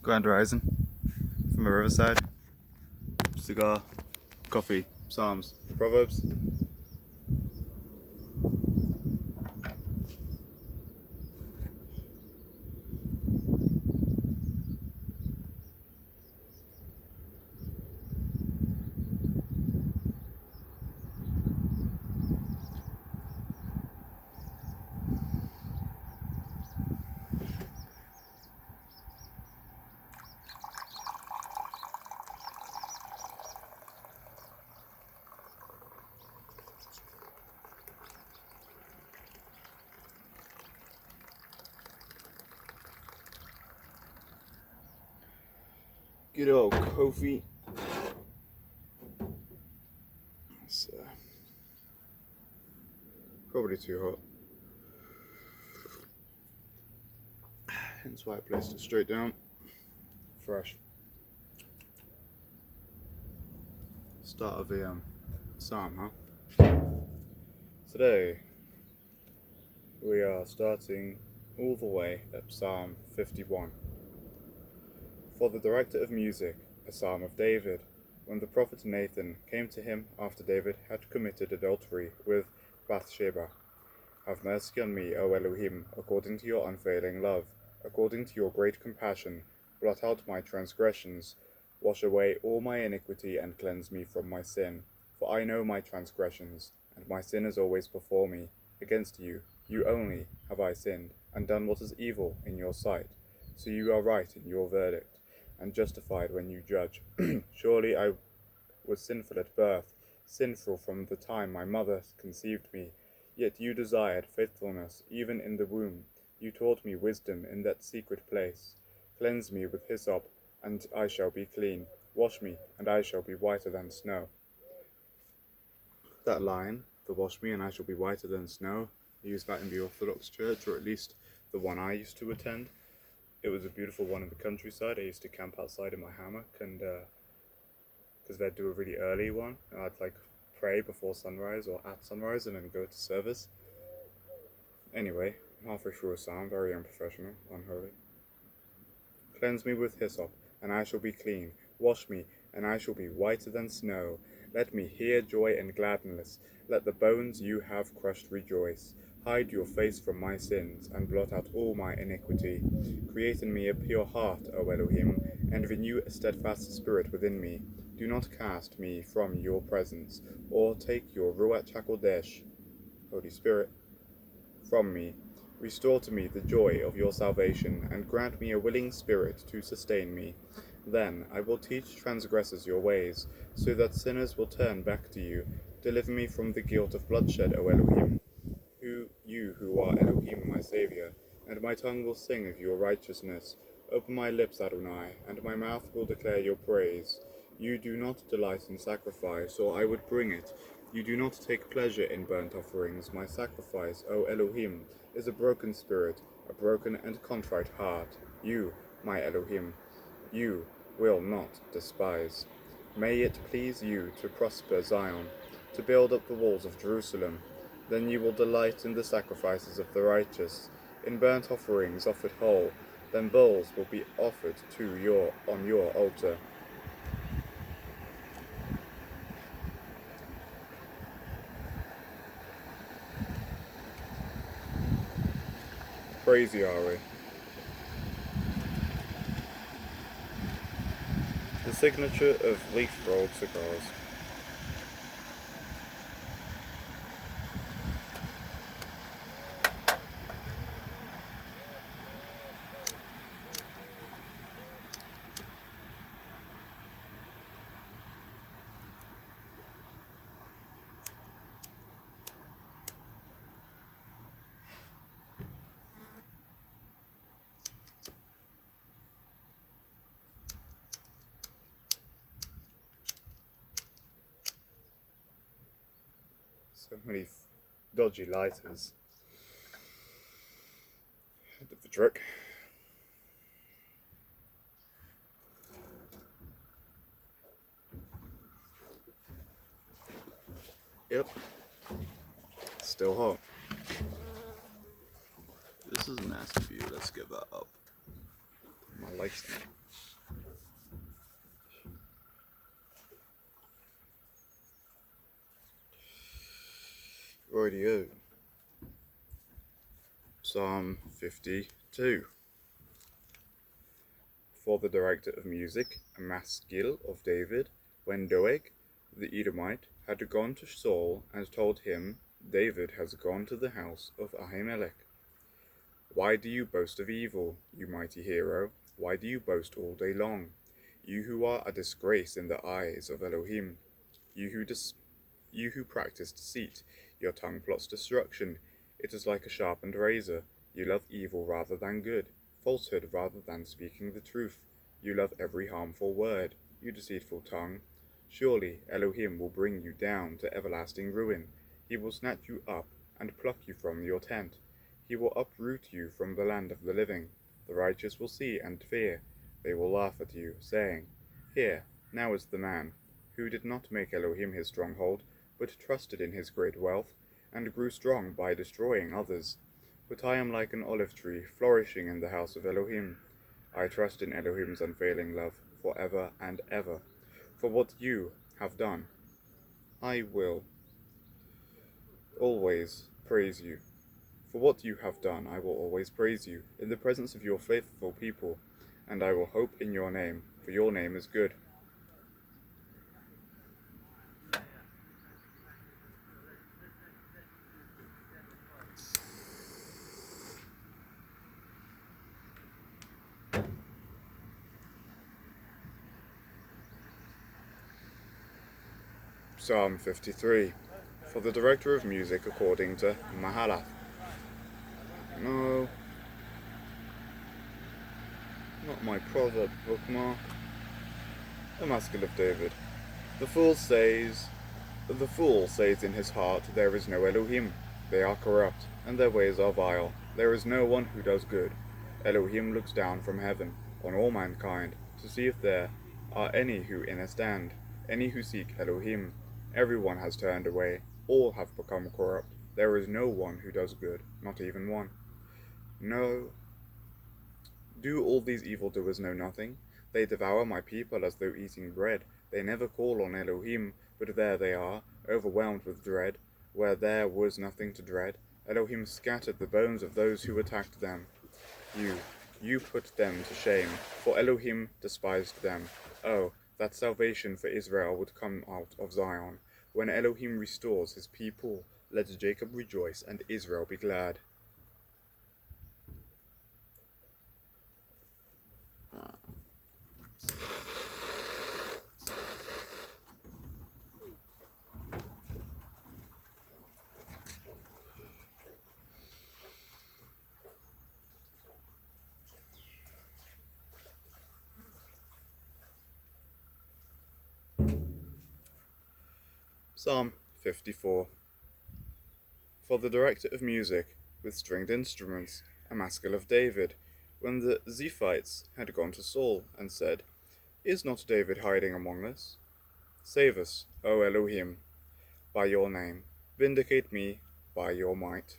Grand Rising from the riverside. Cigar, coffee, psalms, proverbs. Good old coffee. It's probably too hot. Hence why I placed it straight down. Fresh. Start of the psalm, huh? Today we are starting all the way at Psalm 51. For the director of music, a psalm of David, when the prophet Nathan came to him after David had committed adultery with Bathsheba. Have mercy on me, O Elohim, according to your unfailing love, according to your great compassion, blot out my transgressions, wash away all my iniquity and cleanse me from my sin. For I know my transgressions, and my sin is always before me. Against you, you only, have I sinned, and done what is evil in your sight. So you are right in your verdict, and justified when you judge. Surely I was sinful at birth, sinful from the time my mother conceived me. Yet you desired faithfulness even in the womb. You taught me wisdom in that secret place. Cleanse me with hyssop, and I shall be clean. Wash me, and I shall be whiter than snow. That line, the wash me and I shall be whiter than snow, I use that in the Orthodox Church, or at least the one I used to attend. It was a beautiful one in the countryside. I used to camp outside in my hammock, and because they'd do a really early one, and I'd pray before sunrise or at sunrise and then go to service. Anyway, I'm halfway through a psalm, very unprofessional, unholy. Cleanse me with hyssop, and I shall be clean. Wash me, and I shall be whiter than snow. Let me hear joy and gladness. Let the bones you have crushed rejoice. Hide your face from my sins, and blot out all my iniquity. Create in me a pure heart, O Elohim, and renew a steadfast spirit within me. Do not cast me from your presence, or take your Ruach HaKodesh, Holy Spirit, from me. Restore to me the joy of your salvation, and grant me a willing spirit to sustain me. Then I will teach transgressors your ways, so that sinners will turn back to you. Deliver me from the guilt of bloodshed, O Elohim, you who are Elohim, my Saviour, and my tongue will sing of your righteousness. Open my lips, Adonai, and my mouth will declare your praise. You do not delight in sacrifice, or I would bring it. You do not take pleasure in burnt offerings. My sacrifice, O Elohim, is a broken spirit, a broken and contrite heart. You, my Elohim, you will not despise. May it please you to prosper Zion, to build up the walls of Jerusalem. Then you will delight in the sacrifices of the righteous, in burnt offerings offered whole. Then bulls will be offered on your altar. Praise Yahweh. The signature of leaf-rolled cigars. So many dodgy lighters. Did the trick. Yep. Still hot. This is a nasty view. Let's give that up. My lights. Radio. Psalm 52. For the director of music, a maskil of David, when Doeg, the Edomite, had gone to Saul and told him, David has gone to the house of Ahimelech. Why do you boast of evil, you mighty hero? Why do you boast all day long? You who are a disgrace in the eyes of Elohim, you who practice deceit, your tongue plots destruction. It is like a sharpened razor. You love evil rather than good, falsehood rather than speaking the truth. You love every harmful word, you deceitful tongue. Surely Elohim will bring you down to everlasting ruin. He will snatch you up and pluck you from your tent. He will uproot you from the land of the living. The righteous will see and fear. They will laugh at you, saying, Here, now is the man, who did not make Elohim his stronghold, but trusted in his great wealth, and grew strong by destroying others. But I am like an olive tree flourishing in the house of Elohim. I trust in Elohim's unfailing love, for ever and ever. For what you have done, I will always praise you. For what you have done, I will always praise you, in the presence of your faithful people, and I will hope in your name, for your name is good. Psalm 53. For the director of music according to Mahalath. No, not my proverb bookmark. The maskil of David. The fool says in his heart, there is no Elohim. They are corrupt, and their ways are vile. There is no one who does good. Elohim looks down from heaven on all mankind, to see if there are any who understand, any who seek Elohim. Everyone has turned away, all have become corrupt. There is no one who does good, not even one. No. Do all these evildoers know nothing? They devour my people as though eating bread. They never call on Elohim, but there they are, overwhelmed with dread, where there was nothing to dread. Elohim scattered the bones of those who attacked them. You put them to shame, for Elohim despised them. Oh, that salvation for Israel would come out of Zion. When Elohim restores his people, let Jacob rejoice and Israel be glad. Psalm 54. For the director of music, with stringed instruments, a maskil of David, when the Ziphites had gone to Saul, and said, Is not David hiding among us? Save us, O Elohim, by your name. Vindicate me by your might.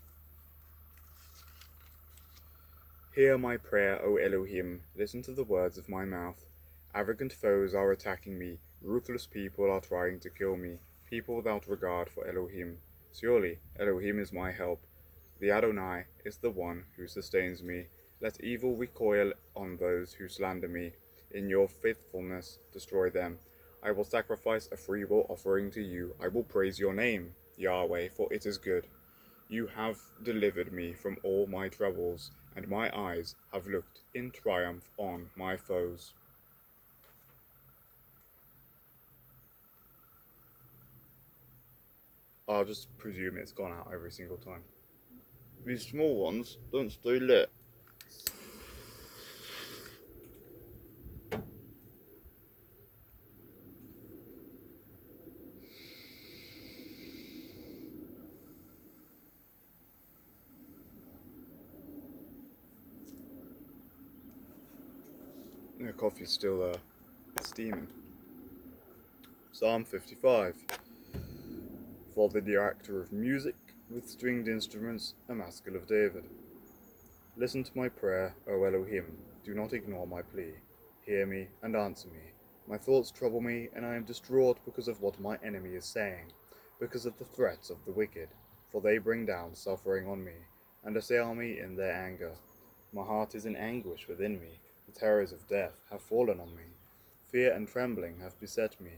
Hear my prayer, O Elohim. Listen to the words of my mouth. Arrogant foes are attacking me. Ruthless people are trying to kill me. People without regard for Elohim. Surely Elohim is my help. The Adonai is the one who sustains me. Let evil recoil on those who slander me. In your faithfulness destroy them. I will sacrifice a freewill offering to you. I will praise your name, Yahweh, for it is good. You have delivered me from all my troubles, and my eyes have looked in triumph on my foes. I'll just presume it's gone out every single time. These small ones don't stay lit. The coffee's still steaming. Psalm 55. For the director of music, with stringed instruments, a maskil of David. Listen to my prayer, O Elohim. Do not ignore my plea. Hear me and answer me. My thoughts trouble me, and I am distraught because of what my enemy is saying, because of the threats of the wicked. for they bring down suffering on me, and assail me in their anger. My heart is in anguish within me, the terrors of death have fallen on me. Fear and trembling have beset me,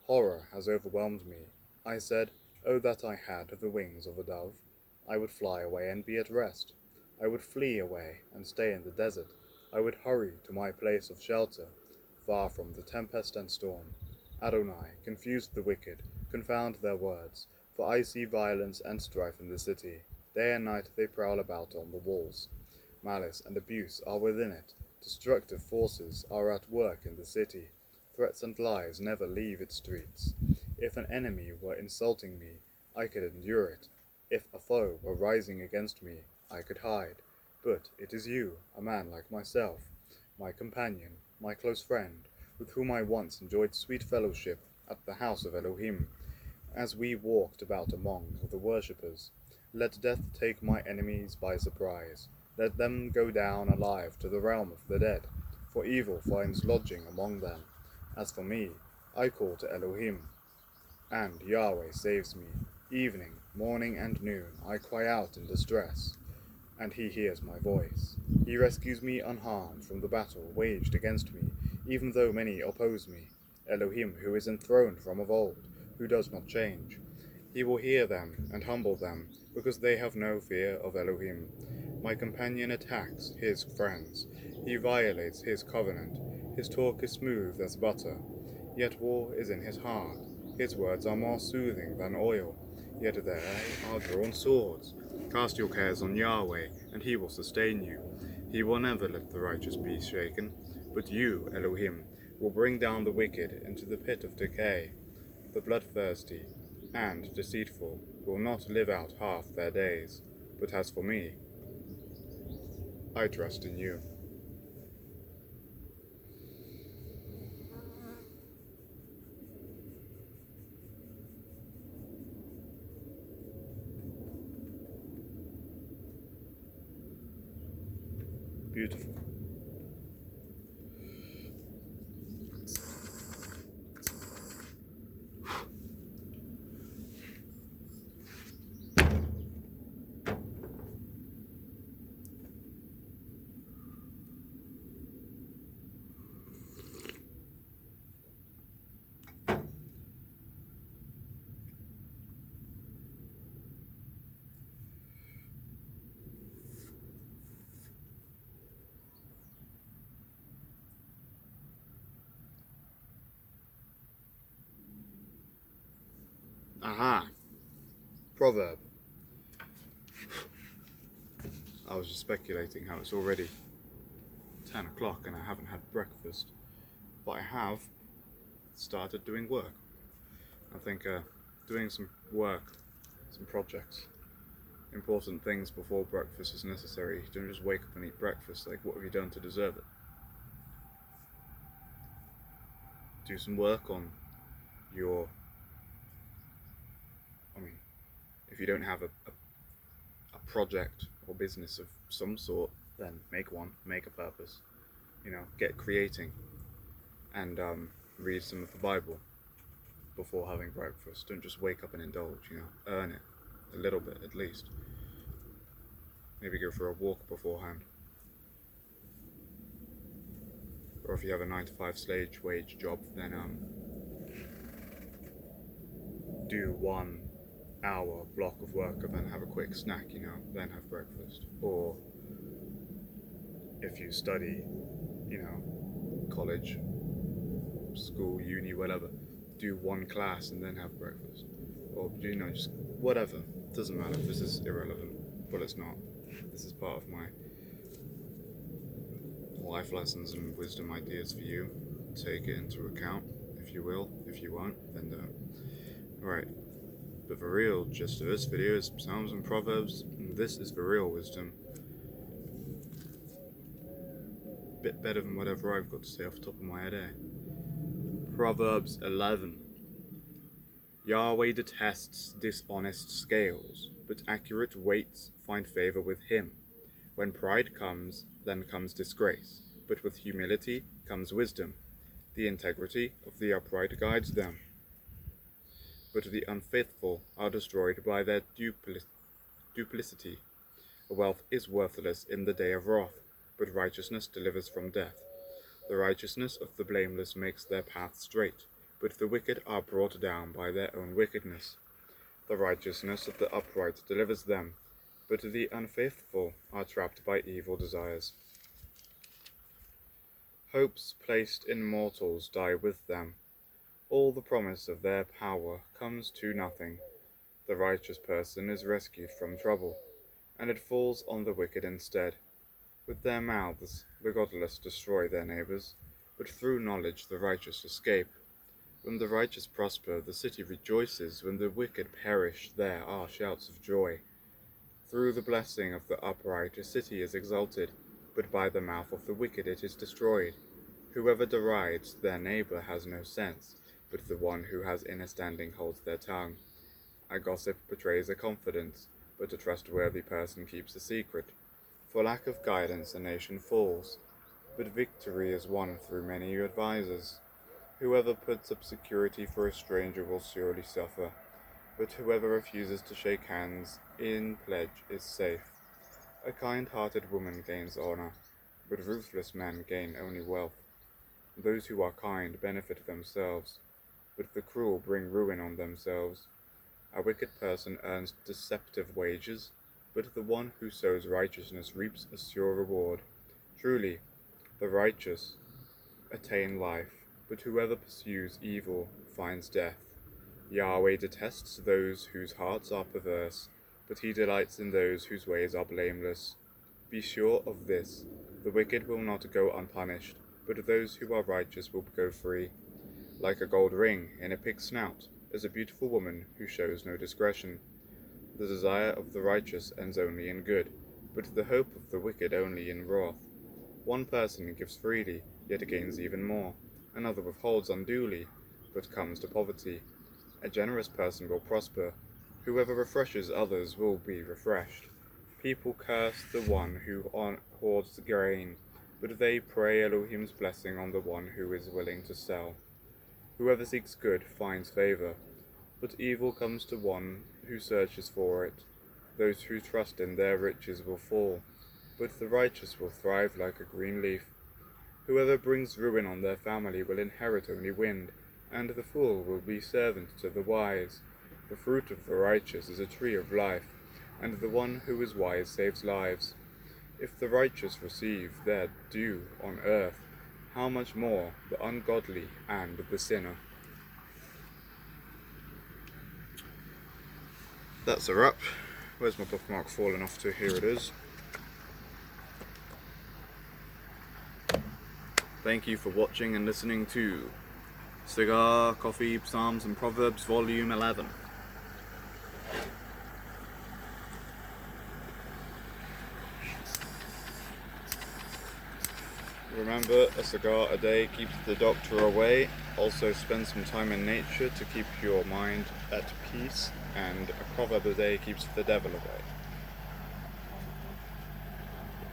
horror has overwhelmed me. I said, "Oh, that I had the wings of a dove! I would fly away and be at rest. I would flee away and stay in the desert. I would hurry to my place of shelter, far from the tempest and storm. Adonai, confuse the wicked, confound their words, for I see violence and strife in the city. Day and night they prowl about on the walls. Malice and abuse are within it. Destructive forces are at work in the city. Threats and lies never leave its streets. If an enemy were insulting me, I could endure it. If a foe were rising against me, I could hide. But it is you, a man like myself, my companion, my close friend, with whom I once enjoyed sweet fellowship at the house of Elohim, as we walked about among the worshippers. Let death take my enemies by surprise. Let them go down alive to the realm of the dead, for evil finds lodging among them. As for me, I call to Elohim, and Yahweh saves me. Evening, morning, and noon I cry out in distress, and he hears my voice. He rescues me unharmed from the battle waged against me, even though many oppose me. Elohim, who is enthroned from of old, who does not change. He will hear them and humble them, because they have no fear of Elohim. My companion attacks his friends. He violates his covenant. His talk is smooth as butter, yet war is in his heart. His words are more soothing than oil, yet they are drawn swords. Cast your cares on Yahweh, and he will sustain you. He will never let the righteous be shaken. But you, Elohim, will bring down the wicked into the pit of decay. The bloodthirsty and deceitful will not live out half their days. But as for me, I trust in you. Beautiful. Aha! Proverb. I was just speculating how it's already 10 o'clock and I haven't had breakfast, but I have started doing work. I think doing some work, some projects, important things before breakfast is necessary. You don't just wake up and eat breakfast. Like, what have you done to deserve it? Do some work on your, if you don't have a project or business of some sort, then make one, make a purpose, get creating, and read some of the Bible before having breakfast. Don't just wake up and indulge, earn it a little bit at least. Maybe go for a walk beforehand. Or if you have a 9 to 5 slave wage job, then do 1 hour block of work and then have a quick snack, then have breakfast. Or if you study, college, school, uni, whatever, do 1 class and then have breakfast. Or, just whatever. Doesn't matter. This is irrelevant, but it's not. This is part of my life lessons and wisdom ideas for you. Take it into account, if you will. If you won't, then don't. Alright, but the real gist of this video is Psalms and Proverbs, and this is the real wisdom. Bit better than whatever I've got to say off the top of my head, eh? Proverbs 11. Yahweh detests dishonest scales, but accurate weights find favor with him. When pride comes, then comes disgrace, but with humility comes wisdom. The integrity of the upright guides them. but the unfaithful are destroyed by their duplicity. Wealth is worthless in the day of wrath, but righteousness delivers from death. The righteousness of the blameless makes their path straight, but the wicked are brought down by their own wickedness. The righteousness of the upright delivers them, but the unfaithful are trapped by evil desires. Hopes placed in mortals die with them. All the promise of their power comes to nothing. The righteous person is rescued from trouble, and it falls on the wicked instead. With their mouths the godless destroy their neighbors, but through knowledge the righteous escape. When the righteous prosper, the city rejoices. When the wicked perish, there are shouts of joy. Through the blessing of the upright a city is exalted, but by the mouth of the wicked it is destroyed. Whoever derides their neighbor has no sense, but the one who has inner standing holds their tongue. A gossip betrays a confidence, but a trustworthy person keeps a secret. For lack of guidance a nation falls, but victory is won through many advisers. Whoever puts up security for a stranger will surely suffer, but whoever refuses to shake hands in pledge is safe. A kind-hearted woman gains honor, but ruthless men gain only wealth. Those who are kind benefit themselves, but the cruel bring ruin on themselves. A wicked person earns deceptive wages, but the one who sows righteousness reaps a sure reward. Truly, the righteous attain life, but whoever pursues evil finds death. Yahweh detests those whose hearts are perverse, but he delights in those whose ways are blameless. Be sure of this, the wicked will not go unpunished, but those who are righteous will go free. Like a gold ring in a pig's snout is a beautiful woman who shows no discretion. The desire of the righteous ends only in good, but the hope of the wicked only in wrath. One person gives freely, yet gains even more. Another withholds unduly, but comes to poverty. A generous person will prosper. Whoever refreshes others will be refreshed. People curse the one who hoards grain, but they pray Elohim's blessing on the one who is willing to sell. Whoever seeks good finds favor, but evil comes to one who searches for it. Those who trust in their riches will fall, but the righteous will thrive like a green leaf. Whoever brings ruin on their family will inherit only wind, and the fool will be servant to the wise. The fruit of the righteous is a tree of life, and the one who is wise saves lives. If the righteous receive their due on earth, how much more the ungodly and the sinner? That's a wrap. Where's my bookmark fallen off to? Here it is. Thank you for watching and listening to Cigar, Coffee, Psalms and Proverbs, Volume 11. Remember, a cigar a day keeps the doctor away. Also spend some time in nature to keep your mind at peace. And a proverb a day keeps the devil away.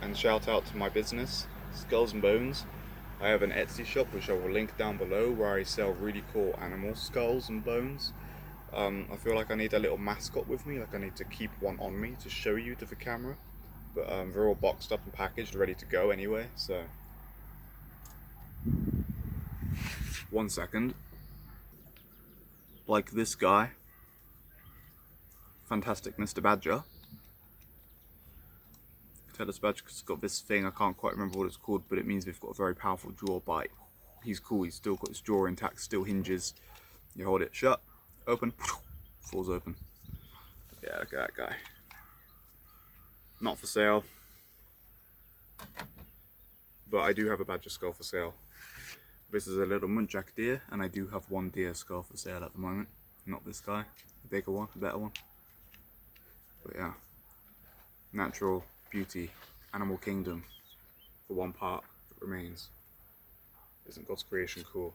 And shout out to my business, Skulls and Bones. I have an Etsy shop which I will link down below where I sell really cool animal skulls and bones. I feel like I need a little mascot with me, like I need to keep one on me to show you to the camera. But they're all boxed up and packaged, ready to go anyway, so... 1 second. Like this guy. Fantastic Mr. Badger. Taylor's Badger's got this thing, I can't quite remember what it's called, but it means they've got a very powerful jaw bite. He's cool, he's still got his jaw intact, still hinges. You hold it shut, open, falls open. Yeah, look at that guy. Not for sale. But I do have a badger skull for sale. This is a little muntjac deer, and I do have one deer skull for sale at the moment. Not this guy, a bigger one, a better one. But yeah, natural beauty, animal kingdom, the one part that remains. Isn't God's creation cool?